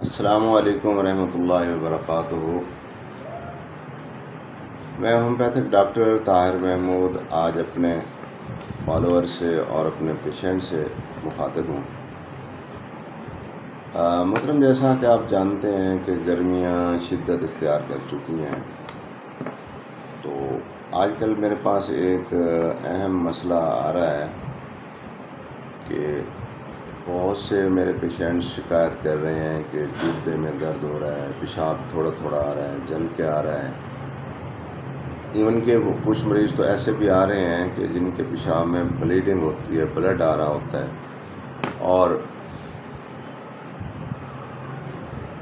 السلام علیکم ورحمۃ اللہ وبرکاتہ۔ میں ہومیوپیتھک ڈاکٹر طاہر محمود آج اپنے فالوور سے اور اپنے پیشنٹ سے مخاطب ہوں۔ محترم، جیسا کہ آپ جانتے ہیں کہ گرمیاں شدت اختیار کر چکی ہیں، تو آج کل میرے پاس ایک اہم مسئلہ آ رہا ہے کہ بہت سے میرے پیشنٹ شکایت کر رہے ہیں کہ گردے میں درد ہو رہا ہے، پیشاب تھوڑا تھوڑا آ رہا ہے، جل کے آ رہا ہے۔ ایون کہ کچھ مریض تو ایسے بھی آ رہے ہیں کہ جن کے پیشاب میں بلیڈنگ ہوتی ہے، بلڈ آ رہا ہوتا ہے، اور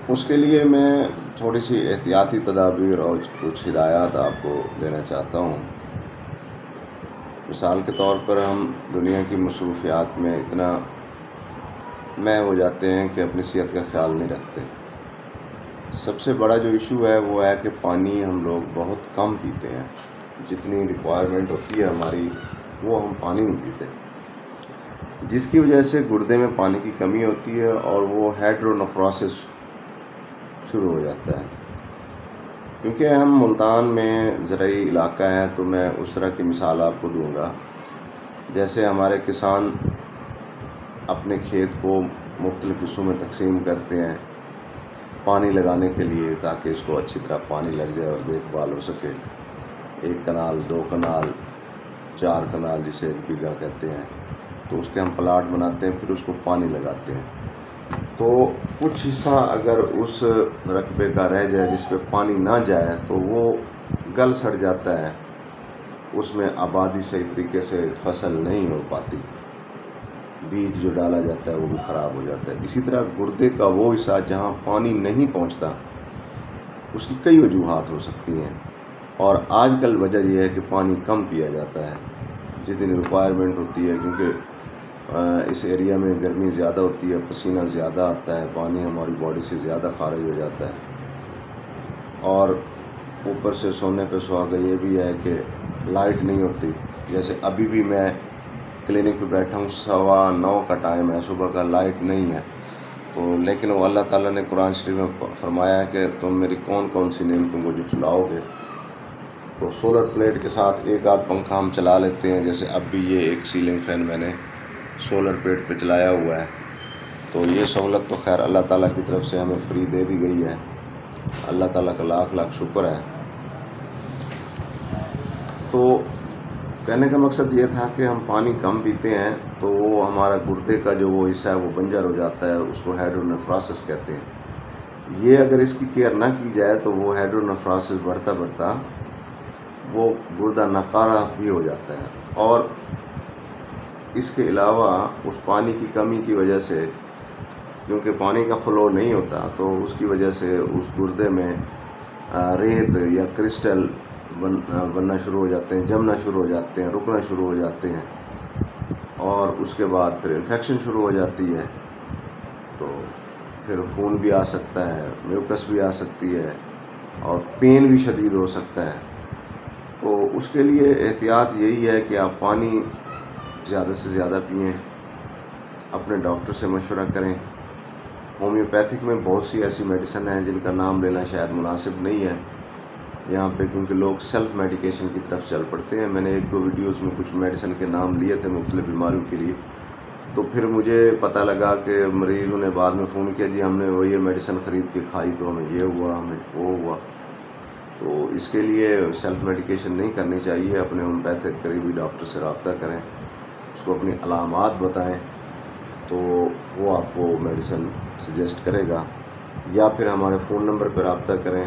اس کے لیے میں تھوڑی سی احتیاطی تدابیر اور کچھ ہدایات آپ کو دینا چاہتا ہوں۔ مثال کے طور پر ہم دنیا کی مصروفیات میں اتنا میں ہو جاتے ہیں کہ اپنی صحت کا خیال نہیں رکھتے۔ سب سے بڑا جو ایشو ہے وہ ہے کہ پانی ہم لوگ بہت کم پیتے ہیں، جتنی ریکوائرمنٹ ہوتی ہے ہماری وہ ہم پانی نہیں پیتے، جس کی وجہ سے گردے میں پانی کی کمی ہوتی ہے اور وہ ہیڈرونیفروسس شروع ہو جاتا ہے۔ کیونکہ ہم ملتان میں زرعی علاقہ ہے تو میں اس طرح کی مثال آپ کو دوں گا، جیسے ہمارے کسان اپنے کھیت کو مختلف حصوں میں تقسیم کرتے ہیں پانی لگانے کے لیے، تاکہ اس کو اچھی طرح پانی لگ جائے اور دیکھ بھال ہو سکے۔ 1 کنال، 2 کنال، 4 کنال جسے 1 بیگھہ کہتے ہیں، تو اس کے ہم پلاٹ بناتے ہیں، پھر اس کو پانی لگاتے ہیں۔ تو کچھ حصہ اگر اس رقبے کا رہ جائے جس پہ پانی نہ جائے تو وہ گل سڑ جاتا ہے، اس میں آبادی صحیح طریقے سے فصل نہیں ہو پاتی، بیج جو ڈالا جاتا ہے وہ بھی خراب ہو جاتا ہے۔ اسی طرح گردے کا وہ حصہ جہاں پانی نہیں پہنچتا، اس کی کئی وجوہات ہو سکتی ہیں، اور آج کل وجہ یہ ہے کہ پانی کم پیا جاتا ہے جتنی ریکوائرمنٹ ہوتی ہے، کیونکہ اس ایریا میں گرمی زیادہ ہوتی ہے، پسینہ زیادہ آتا ہے، پانی ہماری باڈی سے زیادہ خارج ہو جاتا ہے، اور اوپر سے سونے پہ سہاگا یہ بھی ہے کہ لائٹ نہیں ہوتی۔ جیسے ابھی بھی میں کلینک پہ بیٹھا ہوں، 9:15 کا ٹائم ہے، صبح کا، لائٹ نہیں ہے، تو لیکن وہ اللہ تعالیٰ نے قرآن شریف میں فرمایا ہے کہ تم میری کون کون سی نعمتوں کو جو چلاؤ گے، تو سولر پلیٹ کے ساتھ ایک آدھ پنکھا ہم چلا لیتے ہیں۔ جیسے اب بھی یہ ایک سیلنگ فین میں نے سولر پلیٹ پہ چلایا ہوا ہے، تو یہ سہولت تو خیر اللہ تعالیٰ کی طرف سے ہمیں فری دے دی گئی ہے، اللہ تعالیٰ کا لاکھ لاکھ شکر ہے۔ تو کہنے کا مقصد یہ تھا کہ ہم پانی کم پیتے ہیں تو وہ ہمارا گردے کا جو وہ حصہ ہے وہ بنجر ہو جاتا ہے، اس کو ہیڈرونیفروسس کہتے ہیں۔ یہ اگر اس کی کیئر نہ کی جائے تو وہ ہیڈرونیفروسس بڑھتا بڑھتا وہ گردہ ناکارہ بھی ہو جاتا ہے، اور اس کے علاوہ اس پانی کی کمی کی وجہ سے، کیونکہ پانی کا فلو نہیں ہوتا، تو اس کی وجہ سے اس گردے میں ریت یا کرسٹل بننا شروع ہو جاتے ہیں، جمنا شروع ہو جاتے ہیں، رکنا شروع ہو جاتے ہیں، اور اس کے بعد پھر انفیکشن شروع ہو جاتی ہے، تو پھر خون بھی آ سکتا ہے، میوکس بھی آ سکتی ہے، اور پین بھی شدید ہو سکتا ہے۔ تو اس کے لیے احتیاط یہی ہے کہ آپ پانی زیادہ سے زیادہ پئیں، اپنے ڈاکٹر سے مشورہ کریں۔ ہومیوپیتھک میں بہت سی ایسی میڈیسن ہیں جن کا نام لینا شاید مناسب نہیں ہے یہاں پہ، کیونکہ لوگ سیلف میڈیکیشن کی طرف چل پڑتے ہیں۔ میں نے 1-2 ویڈیوز میں کچھ میڈیسن کے نام لیے تھے مختلف بیماریوں کے لیے، تو پھر مجھے پتہ لگا کہ مریضوں نے بعد میں فون کیا، جی ہم نے وہی میڈیسن خرید کے کھائی تو ہمیں یہ ہوا، ہمیں وہ ہوا۔ تو اس کے لیے سیلف میڈیکیشن نہیں کرنی چاہیے، اپنے ہومیوپیتھک قریبی ڈاکٹر سے رابطہ کریں، اس کو اپنی علامات بتائیں تو وہ آپ کو میڈیسن سجیسٹ کرے گا، یا پھر ہمارے فون نمبر پر رابطہ کریں۔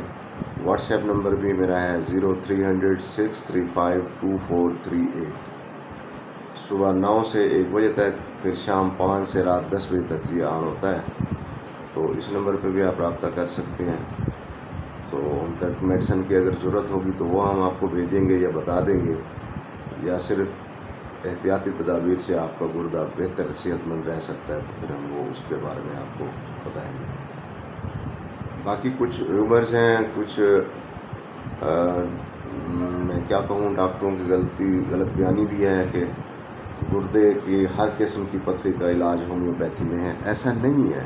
واٹس ایپ نمبر بھی میرا ہے 0300 635 2438۔ صبح 9 سے 1 بجے تک، پھر شام 5 سے رات 10 بجے تک یہ آن ہوتا ہے، تو اس نمبر پہ بھی آپ رابطہ کر سکتے ہیں۔ تو ہومیوپیتھک میڈیسن کی اگر ضرورت ہوگی تو وہ ہم آپ کو بھیجیں گے یا بتا دیں گے، یا صرف احتیاطی تدابیر سے آپ کا گردہ بہتر صحت مند رہ سکتا ہے تو پھر ہم وہ اس کے بارے میں آپ کو بتائیں گے۔ باقی کچھ ریومرز ہیں، کچھ میں کیا کہوں، ڈاکٹروں کی غلط بیانی بھی ہے کہ گردے کی ہر قسم کی پتھری کا علاج ہومیوپیتھی میں ہے۔ ایسا نہیں ہے۔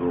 2